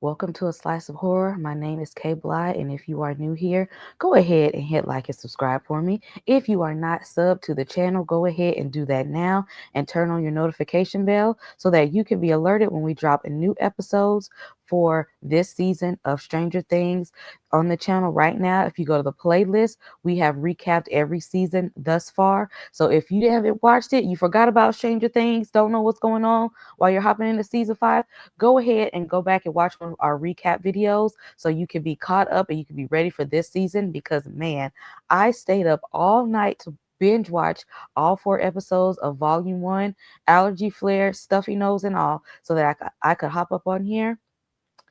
Welcome to A Slice of Horror. My name is Kay Bly, and if you are new here, go ahead and hit like and subscribe for me. If you are not subbed to the channel, go ahead and do that now and turn on your notification bell so that you can be alerted when we drop new episodes for this season of Stranger Things on the channel right now. If you go to the playlist, we have recapped every season thus far. So if you haven't watched it, you forgot about Stranger Things, don't know what's going on while you're hopping into season 5, go ahead and go back and watch one of our recap videos so you can be caught up and you can be ready for this season because, man, I stayed up all night to binge watch all 4 episodes of Vol.1, allergy flare, stuffy nose, and all, so that I could hop up on here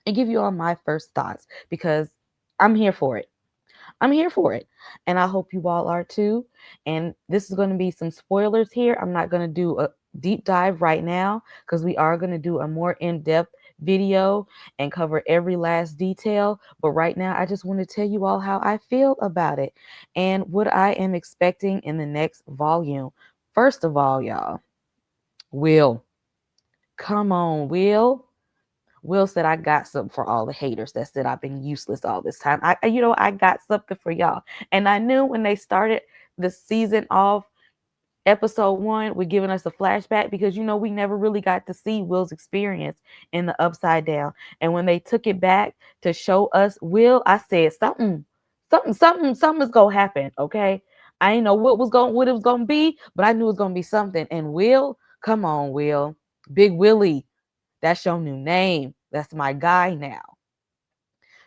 and give you all my first thoughts because I'm here for it. I'm here for it. And I hope you all are too. And this is going to be some spoilers here. I'm not going to do a deep dive right now because we are going to do a more in-depth video and cover every last detail. But right now, I just want to tell you all how I feel about it and what I am expecting in the next volume. First of all, y'all, Will, come on, Will. Will said, I got something for all the haters that said I've been useless all this time. I got something for y'all. And I knew when they started the season off, episode 1, with giving us a flashback because, we never really got to see Will's experience in the upside down. And when they took it back to show us Will, I said, something is going to happen. Okay. I didn't know what it was going to be, but I knew it was going to be something. And Will, come on, Will. Big Willie. That's your new name. That's my guy now.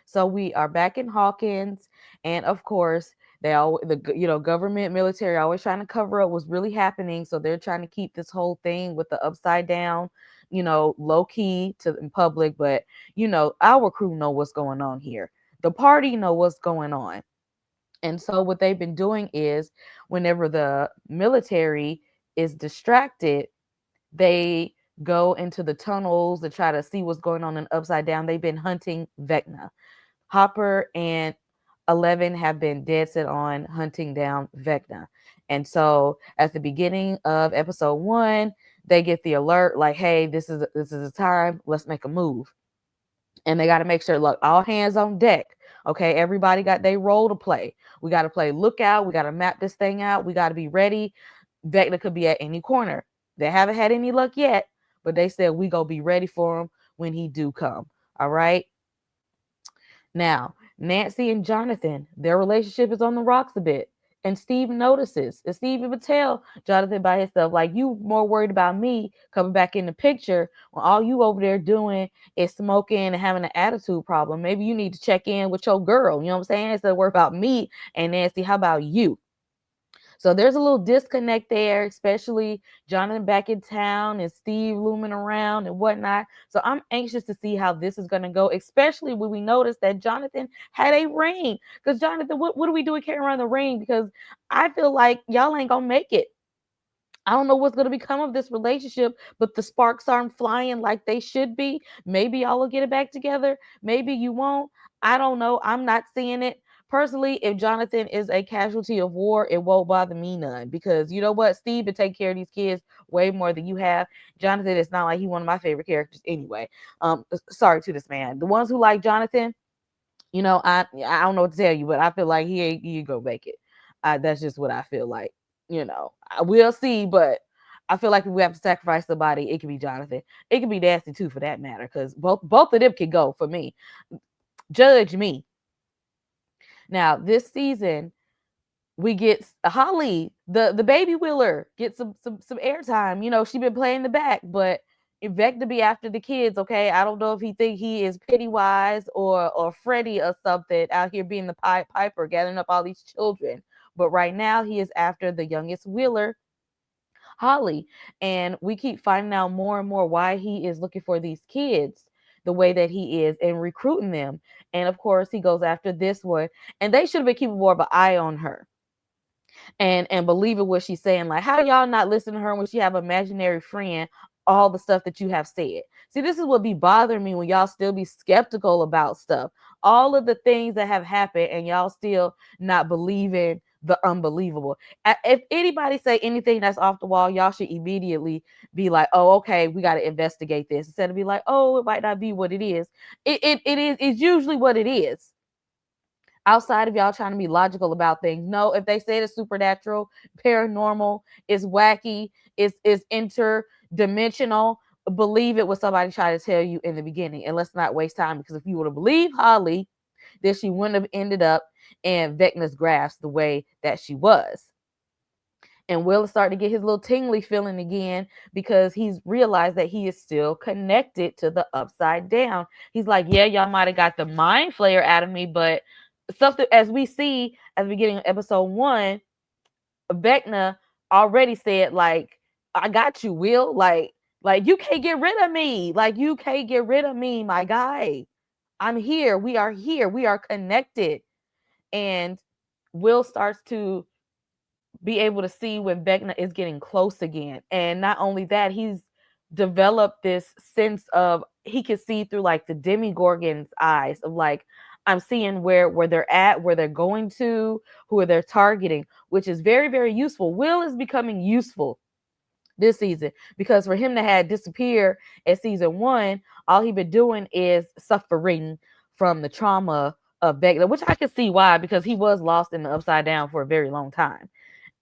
So we are back in Hawkins, and of course, they all government, military, always trying to cover up what's really happening. So they're trying to keep this whole thing with the upside down, low key to in public. But our crew know what's going on here. The party know what's going on. And so what they've been doing is, whenever the military is distracted, they go into the tunnels to try to see what's going on in upside down. They've been hunting Vecna. Hopper and 11 have been dead set on hunting down Vecna. And so at the beginning of episode 1, they get the alert like, hey, this is a time, let's make a move. And they got to make sure, look, all hands on deck. Okay, everybody got their role to play. We got to play lookout. We got to map this thing out. We got to be ready. Vecna could be at any corner. They haven't had any luck yet, but they said we go be ready for him when he do come. All right. Now, Nancy and Jonathan, their relationship is on the rocks a bit. And Steve notices. And Steve even tell Jonathan by himself, like, you more worried about me coming back in the picture when all you over there doing is smoking and having an attitude problem. Maybe you need to check in with your girl. You know what I'm saying? Instead of worry about me and Nancy, how about you? So there's a little disconnect there, especially Jonathan back in town and Steve looming around and whatnot. So I'm anxious to see how this is going to go, especially when we notice that Jonathan had a ring. Because Jonathan, what are we doing carrying around the ring? Because I feel like y'all ain't going to make it. I don't know what's going to become of this relationship, but the sparks aren't flying like they should be. Maybe y'all will get it back together. Maybe you won't. I don't know. I'm not seeing it. Personally, if Jonathan is a casualty of war, it won't bother me none because you know what? Steve would take care of these kids way more than you have. Jonathan is not like he one of my favorite characters anyway. Sorry to this man. The ones who like Jonathan, I don't know what to tell you, but I feel like he go make it. That's just what I feel like. I will see, but I feel like if we have to sacrifice somebody, it could be Jonathan. It could be Nasty too, for that matter, because both of them can go for me. Judge me. Now this season, we get Holly, the baby Wheeler, get some airtime. She been playing the back, but Vec to be after the kids. Okay, I don't know if he think he is Pennywise or Freddy or something out here being the Pied Piper, gathering up all these children. But right now he is after the youngest Wheeler, Holly, and we keep finding out more and more why he is looking for these kids the way that he is and recruiting them. And of course, he goes after this one, and they should have been keeping more of an eye on her and believing what she's saying. Like, how y'all not listen to her when she have an imaginary friend? All the stuff that you have said. See, this is what be bothering me when y'all still be skeptical about stuff. All of the things that have happened, and y'all still not believing the unbelievable. If anybody say anything that's off the wall, y'all should immediately be like, oh, okay, we got to investigate this, instead of be like, oh, it might not be what it is. It's usually what it is. Outside of y'all trying to be logical about things. No, if they say it's supernatural, paranormal, it's wacky, it's interdimensional, believe it what somebody tried to tell you in the beginning. And let's not waste time, because if you would have believed Holly, then she wouldn't have ended up in Vecna's grasp the way that she was. And Will is starting to get his little tingly feeling again, because he's realized that he is still connected to the upside down. He's like, yeah, y'all might have got the mind flayer out of me, but something, as we see at the beginning of episode 1, Vecna already said, like, I got you, Will. Like you can't get rid of me. Like, you can't get rid of me, my guy. I'm here. We are here. We are connected. And Will starts to be able to see when Vecna is getting close again. And not only that, he's developed this sense of, he can see through like the Demigorgon's eyes of like, I'm seeing where they're at, where they're going to, who they're targeting, which is very, very useful. Will is becoming useful this season, because for him to have disappeared at season 1, all he been doing is suffering from the trauma of Vecna, which I can see why, because he was lost in the upside down for a very long time,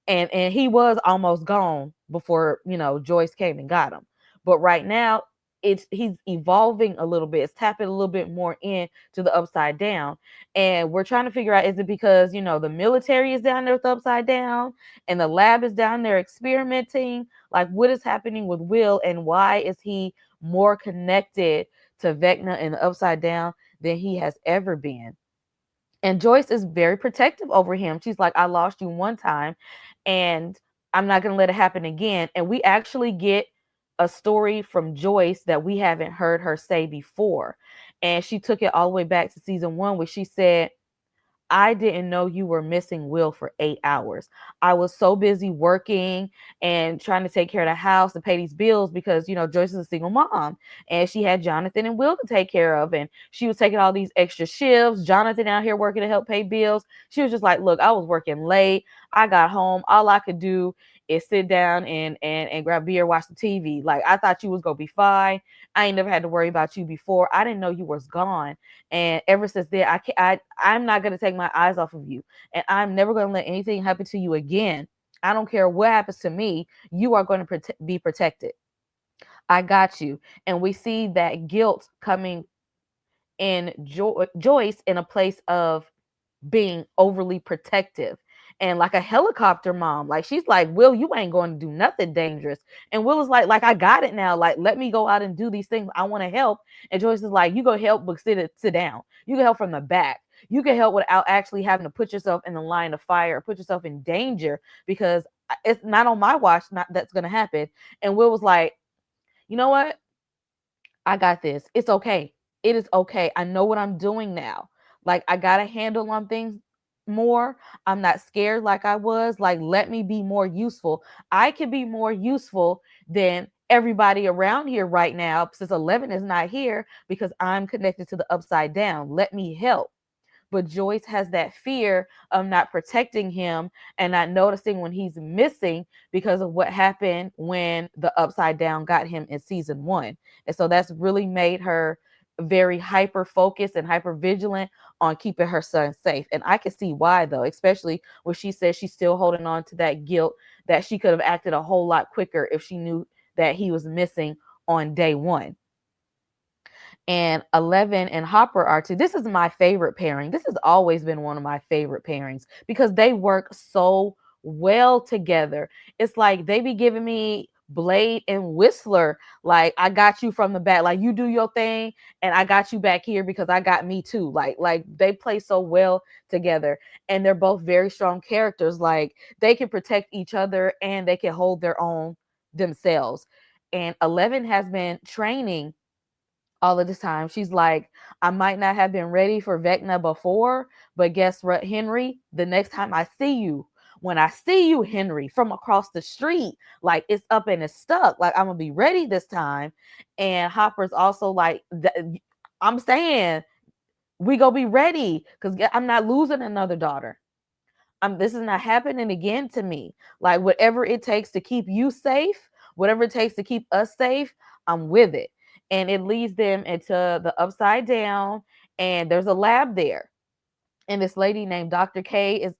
and he was almost gone before, Joyce came and got him. But right now, he's evolving a little bit. It's tapping a little bit more in to the upside down, and we're trying to figure out, is it because the military is down there with the upside down and the lab is down there experimenting? Like, what is happening with Will, and why is he more connected to Vecna and the upside down than he has ever been? And Joyce is very protective over him. She's like, I lost you one time, and I'm not going to let it happen again. And we actually get a story from Joyce that we haven't heard her say before. And she took it all the way back to season 1, where she said, I didn't know you were missing Will for 8 hours. I was so busy working and trying to take care of the house and pay these bills, because, Joyce is a single mom and she had Jonathan and Will to take care of. And she was taking all these extra shifts. Jonathan out here working to help pay bills. She was just like, look, I was working late. I got home. All I could do is sit down and grab beer, watch the TV. Like, I thought you was going to be fine. I ain't never had to worry about you before. I didn't know you was gone. And ever since then, I'm not going to take my eyes off of you. And I'm never going to let anything happen to you again. I don't care what happens to me. You are going to be protected. I got you. And we see that guilt coming in Joyce, in a place of being overly protective and like a helicopter mom. Like, she's like, Will, you ain't going to do nothing dangerous. And Will is like, I got it now. Like, let me go out and do these things. I want to help. And Joyce is like, you go help, but sit down. You can help from the back. You can help without actually having to put yourself in the line of fire or put yourself in danger, because it's not on my watch. Not that's going to happen. And Will was like, you know what? I got this. It's okay. It is okay. I know what I'm doing now. Like, I got a handle on things more. I'm not scared like I was. Like, let me be more useful. I can be more useful than everybody around here right now, since 11 is not here, because I'm connected to the upside down. Let me help. But Joyce has that fear of not protecting him and not noticing when he's missing, because of what happened when the upside down got him in season 1. And so that's really made her very hyper focused and hyper vigilant on keeping her son safe. And I can see why, though, especially when she says she's still holding on to that guilt, that she could have acted a whole lot quicker if she knew that he was missing on day 1. And 11 and Hopper are two. This is my favorite pairing. This has always been one of my favorite pairings, because they work so well together. It's like they be giving me Blade and Whistler. Like, I got you from the back. Like, you do your thing and I got you back here because I got me too. Like they play so well together, and they're both very strong characters. Like, they can protect each other and they can hold their own themselves. And 11 has been training all of this time. She's like, I might not have been ready for Vecna before, but guess what, Henry? The next time I see you, when I see you, Henry, from across the street, like, it's up and it's stuck. Like, I'm gonna be ready this time. And Hopper's also like, I'm saying we gonna be ready, because I'm not losing another daughter. This is not happening again to me. Like whatever it takes to keep you safe, whatever it takes to keep us safe, I'm with it. And it leads them into the upside down, and there's a lab there. And this lady named Dr. K is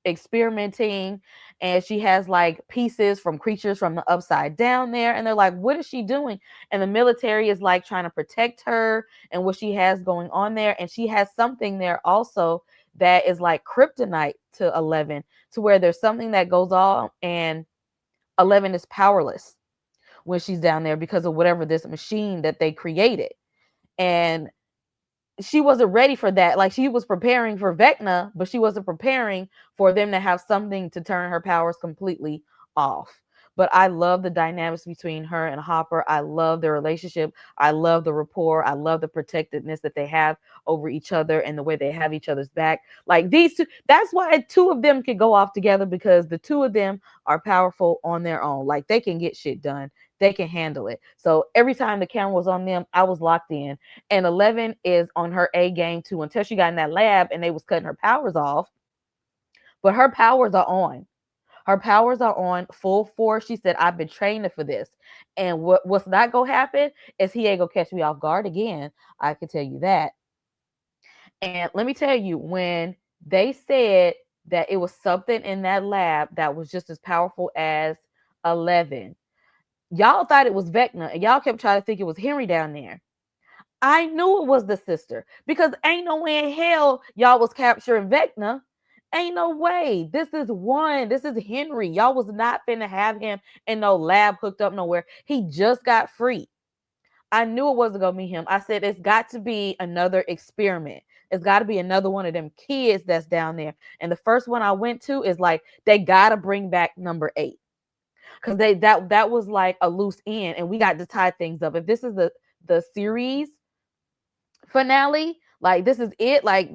experimenting, and she has like pieces from creatures from the upside down there, and they're like, what is she doing? And the military is like trying to protect her and what she has going on there. And she has something there also that is like kryptonite to 11, to where there's something that goes on and 11 is powerless when she's down there because of whatever this machine that they created. And she wasn't ready for that. Like she was preparing for Vecna, but she wasn't preparing for them to have something to turn her powers completely off. But I love the dynamics between her and Hopper. I love their relationship. I love the rapport. I love the protectiveness that they have over each other and the way they have each other's back. Like these two, that's why two of them could go off together, because the two of them are powerful on their own. Like they can get shit done. They can handle it. So every time the camera was on them, I was locked in. And 11 is on her A game too, until she got in that lab and they was cutting her powers off. But her powers are on. Her powers are on full force. She said, I've been training for this. And what's not going to happen is he ain't going to catch me off guard again. I can tell you that. And let me tell you, when they said that it was something in that lab that was just as powerful as 11, y'all thought it was Vecna, and y'all kept trying to think it was Henry down there. I knew it was the sister, because ain't no way in hell y'all was capturing Vecna. Ain't no way. This is one. This is Henry. Y'all was not finna have him in no lab hooked up nowhere. He just got free. I knew it wasn't gonna be him. I said it's got to be another experiment. It's got to be another one of them kids that's down there. And the first one I went to is like they gotta bring back number 8, because that was like a loose end, and we got to tie things up. If this is the series finale, like this is it, like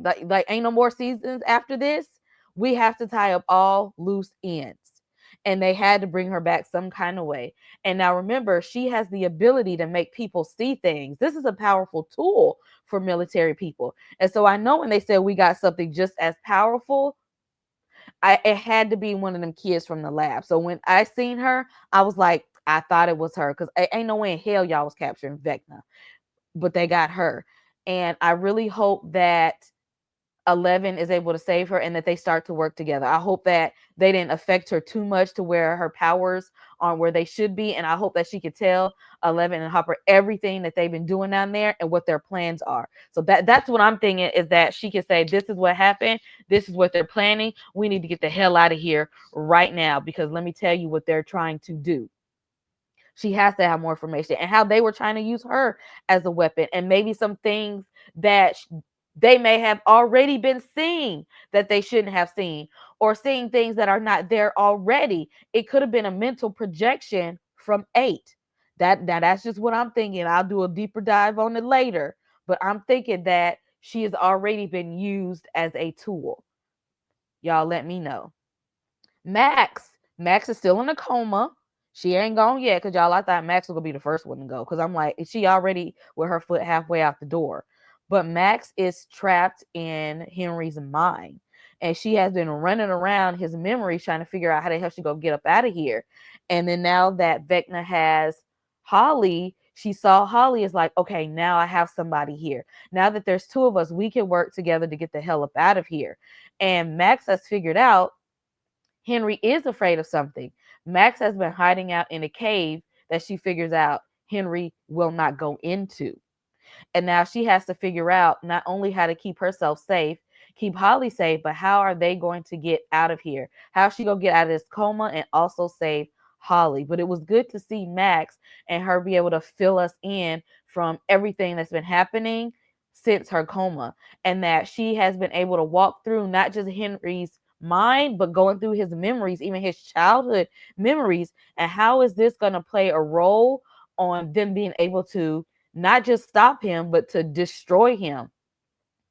ain't no more seasons after this, we have to tie up all loose ends. And they had to bring her back some kind of way. And now remember, she has the ability to make people see things. This is a powerful tool for military people. And so I know when they said we got something just as powerful, it had to be one of them kids from the lab. So when I seen her, I was like, I thought it was her, because ain't no way in hell y'all was capturing Vecna, but they got her. And I really hope that 11 is able to save her and that they start to work together. I hope that they didn't affect her too much to where her powers aren't where they should be. And I hope that she could tell 11 and Hopper everything that they've been doing down there and what their plans are. So that's what I'm thinking, is that she can say, this is what happened. This is what they're planning. We need to get the hell out of here right now, because let me tell you what they're trying to do. She has to have more information, and how they were trying to use her as a weapon, and maybe some things that they may have already been seeing that they shouldn't have seen, or seeing things that are not there already. It could have been a mental projection from 8. That's just what I'm thinking. I'll do a deeper dive on it later, but I'm thinking that she has already been used as a tool. Y'all let me know. Max is still in a coma. She ain't gone yet, because y'all, I thought Max was gonna be the first one to go, because I'm like, she already with her foot halfway out the door. But Max is trapped in Henry's mind, and she has been running around his memories trying to figure out how the hell she gonna get up out of here. And then now that Vecna has Holly, she saw Holly is like, okay, now I have somebody here. Now that there's two of us, we can work together to get the hell up out of here. And Max has figured out Henry is afraid of something. Max has been hiding out in a cave that she figures out Henry will not go into. And now she has to figure out not only how to keep herself safe, keep Holly safe, but how are they going to get out of here? How is she going to get out of this coma and also save Holly? But it was good to see Max and her be able to fill us in from everything that's been happening since her coma, and that she has been able to walk through not just Henry's mind, but going through his memories, even his childhood memories. And how is this going to play a role on them being able to not just stop him, but to destroy him?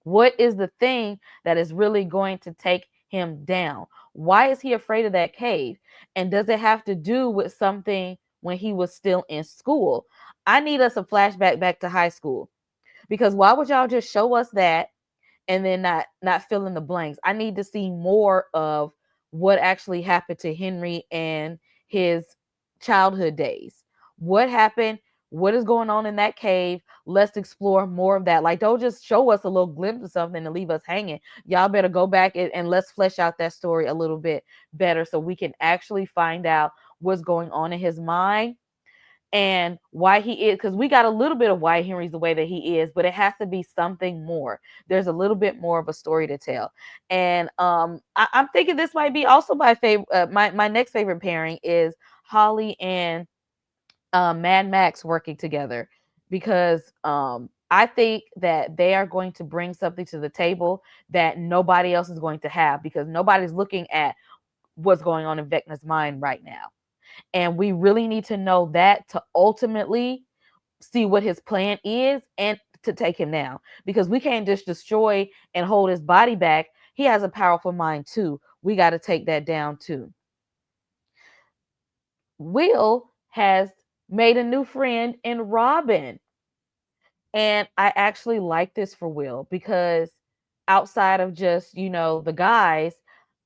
What is the thing that is really going to take him down? Why is he afraid of that cave? And does it have to do with something when he was still in school? I need us a flashback back to high school, because why would y'all just show us that and then not fill in the blanks? I need to see more of what actually happened to Henry and his childhood days. What happened? What is going on in that cave? Let's explore more of that. Like, don't just show us a little glimpse of something and leave us hanging. Y'all better go back and let's flesh out that story a little bit better so we can actually find out what's going on in his mind and why he is, because we got a little bit of why Henry's the way that he is, but it has to be something more. There's a little bit more of a story to tell. And I'm thinking this might be also my favorite. My next favorite pairing is Holly and Mad Max working together, because I think that they are going to bring something to the table that nobody else is going to have, because nobody's looking at what's going on in Vecna's mind right now. And we really need to know that to ultimately see what his plan is and to take him down, because we can't just destroy and hold his body back. He has a powerful mind too. We got to take that down too. Will has made a new friend in Robin. And I actually like this for Will, because outside of just, the guys,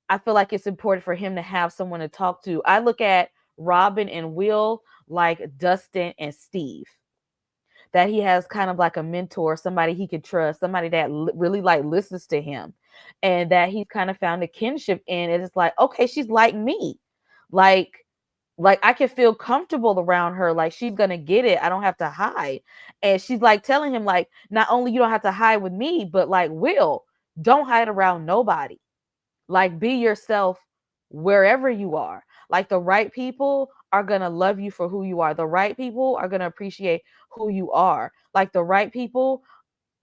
I feel like it's important for him to have someone to talk to. I look at Robin and Will like Dustin and Steve, that he has kind of like a mentor, somebody he could trust, somebody that really like listens to him, and that he's kind of found a kinship in. It's like, okay, she's like me, like I can feel comfortable around her, like she's gonna get it, I don't have to hide. And she's like telling him, like, not only you don't have to hide with me, but like, Will, don't hide around nobody, like, be yourself wherever you are. Like, the right people are going to love you for who you are. The right people are going to appreciate who you are. Like, the right people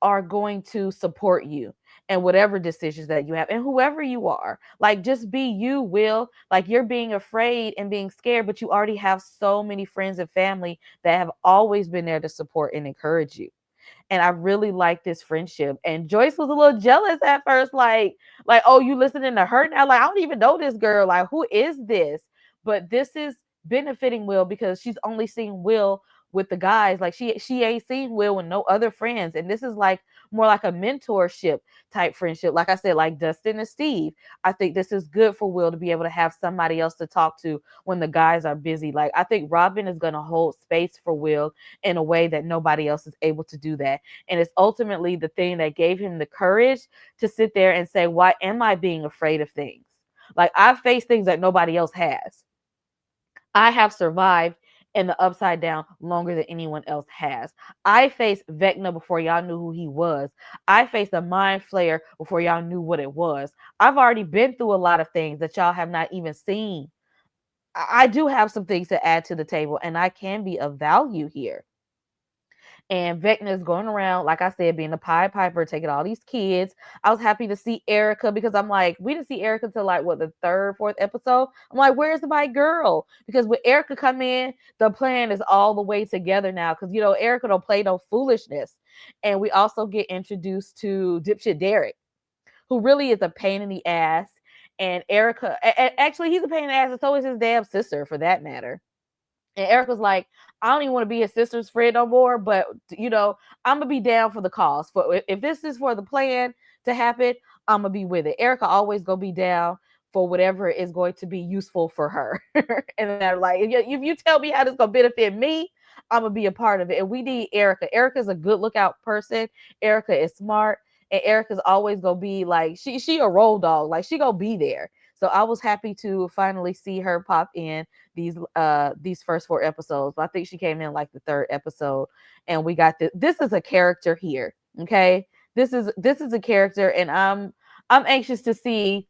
are going to support you and whatever decisions that you have and whoever you are. Like, just be you, Will. Like, you're being afraid and being scared, but you already have so many friends and family that have always been there to support and encourage you. And I really like this friendship. And Joyce was a little jealous at first, like, oh, you listening to her now? Like, I don't even know this girl. Like, who is this? But this is benefiting Will, because she's only seen Will with the guys. Like, she ain't seen Will with no other friends. And this is like more like a mentorship type friendship. Like I said, like Dustin and Steve. I think this is good for Will to be able to have somebody else to talk to when the guys are busy. Like, I think Robin is going to hold space for Will in a way that nobody else is able to do that. And it's ultimately the thing that gave him the courage to sit there and say, why am I being afraid of things? Like, I've faced things that nobody else has. I have survived in the upside down longer than anyone else has. I faced Vecna before y'all knew who he was. I faced a mind flayer before y'all knew what it was. I've already been through a lot of things that y'all have not even seen. I do have some things to add to the table, and I can be of value here. And Vecna is going around, like I said, being a Pied Piper, taking all these kids. I was happy to see Erica, because I'm like, we didn't see Erica till like what, the third, fourth episode. I'm like, where's my girl? Because with Erica come in, the plan is all the way together now. Because Erica don't play no foolishness. And we also get introduced to dipshit Derek, who really is a pain in the ass. And Erica, actually, he's a pain in the ass, and so is his damn sister, for that matter. And Eric was like, I don't even want to be his sister's friend no more, but I'm gonna be down for the cause. For if this is for the plan to happen, I'm gonna be with it. Erica always gonna be down for whatever is going to be useful for her. And then they're like, if you tell me how this gonna benefit me, I'm gonna be a part of it. And we need Erica. Erica's a good lookout person. Erica is smart, and Erica's always gonna be like, she a roll dog. Like, she gonna be there. So I was happy to finally see her pop in these first four episodes. But I think she came in like the third episode, and we got this is a character here. Okay. This is a character, and I'm anxious to see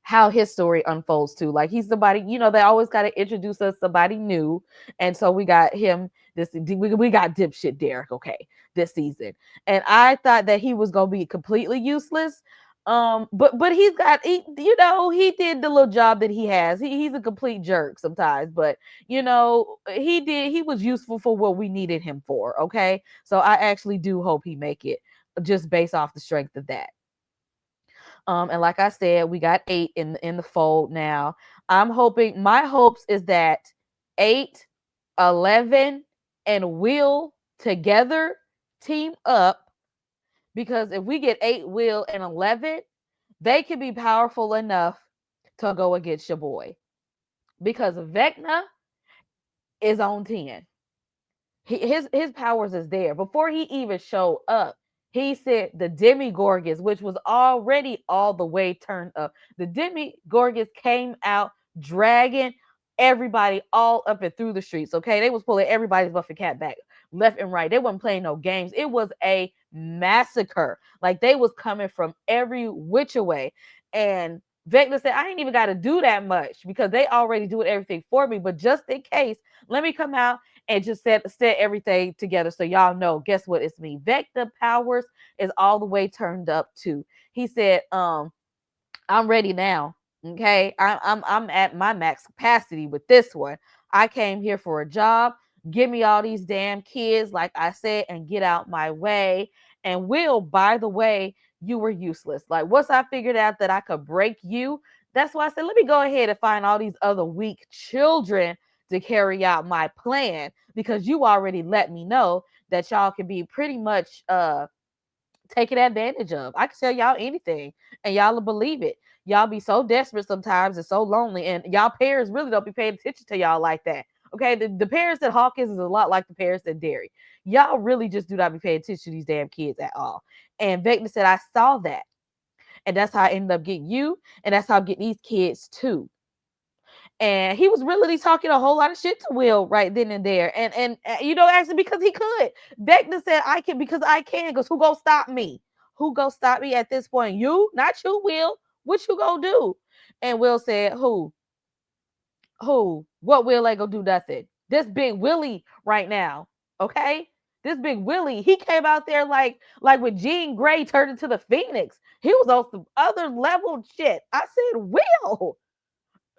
how his story unfolds too. Like, he's somebody, they always got to introduce us somebody new. And so we got him we got dipshit Derek, okay, this season. And I thought that he was gonna be completely useless. But he did the little job that he has. He's a complete jerk sometimes, but he was useful for what we needed him for. Okay. So I actually do hope he make it, just based off the strength of that. And like I said, we got 8 in the fold now. I'm hoping, my hopes is that 8, 11, and Will together team up, because if we get 8, Will, and 11, they can be powerful enough to go against your boy because Vecna is on 10. His powers is there. Before he even showed up, he said the Demigorgons, which was already all the way turned up. The Demigorgons came out dragging everybody all up and through the streets. Okay, they was pulling everybody's buffing cat back left and right. They wasn't playing no games. It was a massacre. Like they was coming from every which way. And Vecna said, I ain't even got to do that much because they already doing everything for me. But just in case, let me come out and just set everything together so y'all know. Guess what? It's me. Vecna powers is all the way turned up too. He said, I'm ready now. Okay, I'm at my max capacity with this one. I came here for a job. Give me all these damn kids, like I said, and get out my way. And Will, by the way, you were useless. Like once I figured out that I could break you, that's why I said, let me go ahead and find all these other weak children to carry out my plan because you already let me know that y'all can be pretty much taken advantage of. I can tell y'all anything and y'all will believe it. Y'all be so desperate sometimes and so lonely, and y'all parents really don't be paying attention to y'all like that. Okay, the parents at Hawkins is a lot like the parents at Derry. Y'all really just do not be paying attention to these damn kids at all. And Vecna said, I saw that. And that's how I ended up getting you. And that's how I'm getting these kids too. And he was really talking a whole lot of shit to Will right then and there. And you know, actually because he could. Vecna said, I can because I can, because who gonna stop me? Who gonna stop me at this point? You, not you, Will. What you gonna do? And Will said, Who? Who? What Will ain't gonna do nothing. This big Willie right now. Okay? This big Willie, he came out there like when Jean Grey turned into the Phoenix. He was on some other level shit. I said, Will.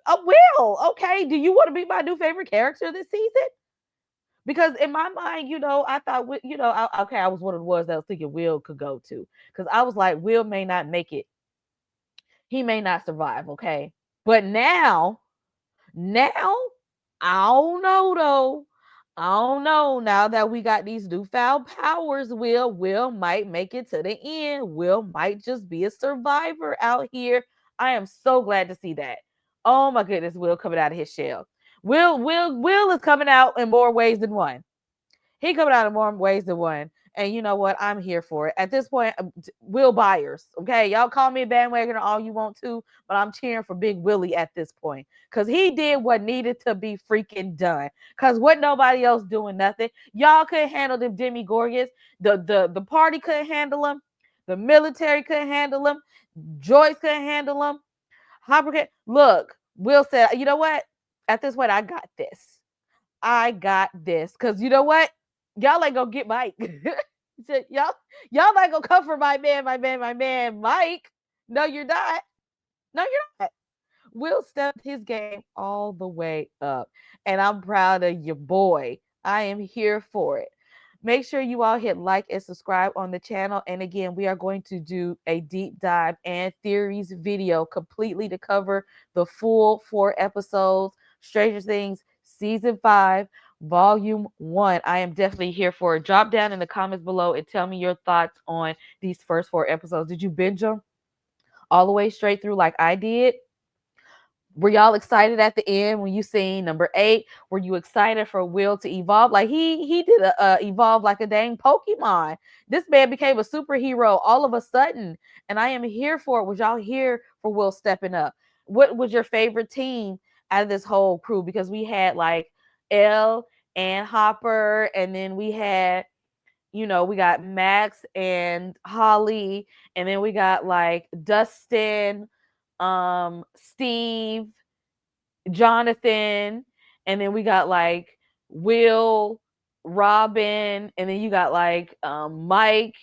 Will, okay. Do you want to be my new favorite character this season? Because in my mind, you know, I thought, you know, okay, I was one of the ones that was thinking Will could go to. Because I was like, Will may not make it. He may not survive, okay? But now, I don't know though. I don't know. Now that we got these newfound powers, Will might make it to the end. Will might just be a survivor out here. I am so glad to see that. Oh my goodness, Will coming out of his shell. Will is coming out in more ways than one. He coming out in more ways than one. And you know what? I'm here for it. At this point, Will Byers. Okay. Y'all call me a bandwagon all you want to, but I'm cheering for Big Willie at this point. Because he did what needed to be freaking done. Because what nobody else doing nothing. Y'all couldn't handle them Demigorgons. The party couldn't handle them. The military couldn't handle them. Joyce couldn't handle them. Hopper look, Will said, you know what? At this point, I got this. I got this. Because you know what? Y'all ain't gonna get Mike. He said, y'all not gonna come for my man, Mike. No, you're not. No, you're not. Will stepped his game all the way up. And I'm proud of your boy. I am here for it. Make sure you all hit like and subscribe on the channel. And again, we are going to do a deep dive and theories video completely to cover the full 4 episodes. Stranger Things Season 5, Volume 1. I am definitely here for it. Drop down in the comments below and tell me your thoughts on these first 4 episodes. Did you binge them all the way straight through like I did? Were y'all excited at the end when you seen number 8? Were you excited for Will to evolve? Like he did evolve like a dang Pokemon. This man became a superhero all of a sudden, and I am here for it. Was y'all here for Will stepping up? What was your favorite team out of this whole crew? Because we had like Elle and Hopper, and then we had, you know, we got Max and Holly, and then we got like Dustin, Steve, Jonathan, and then we got like Will, Robin, and then you got like Mike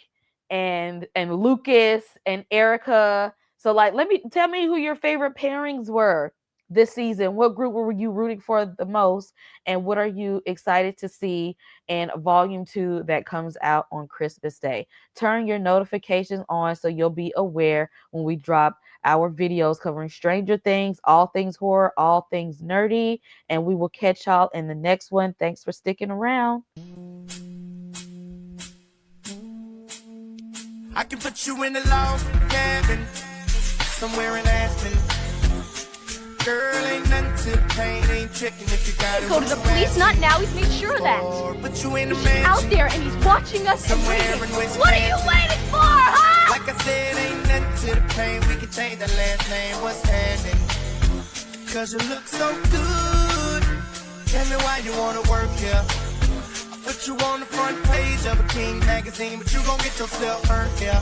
and Lucas and Erica. So like tell me who your favorite pairings were this season. What group were you rooting for the most, and what are you excited to see in volume 2 that comes out on Christmas Day? Turn your notifications on so you'll be aware when we drop our videos covering Stranger Things, all things horror, all things nerdy, and we will catch y'all in the next one. Thanks for sticking around. I can put you in a log cabin somewhere in Aspen. Girl, ain't nothing to the pain, ain't tricking if you got it. Go to the police, not now. He's made sure of that. But you in the He's out there and he's watching us. somewhere in What are you waiting for, huh? Like I said, ain't nothing to the pain. We can change the last name. What's happening? Cause you look so good. Tell me why you wanna work here. I put you on the front page of a King magazine, but you gon' get yourself hurt here.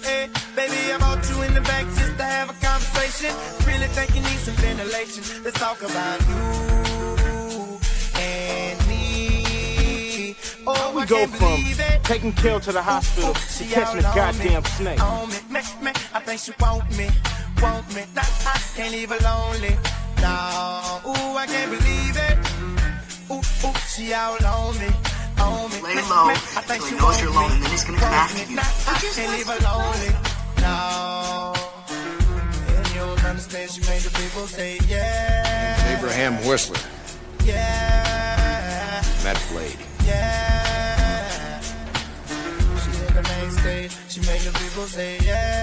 Hey, baby, I brought you in the back just to have a conversation. Really think you need some ventilation. Let's talk about you and me. Oh, How we I go can't from believe it. taking Kel to the hospital to catching a goddamn snake? I think she want me. Nah, I can't leave her lonely. No, ooh, I can't believe it. Ooh, she all on me. Lay low until he knows you're alone, and then he's gonna come after you. I can't leave her lonely. No. And you don't understand, she made the people say, yeah. Abraham Whistler. Yeah. Matt Blade. Yeah. She hit the main stage, she made the people say, yeah.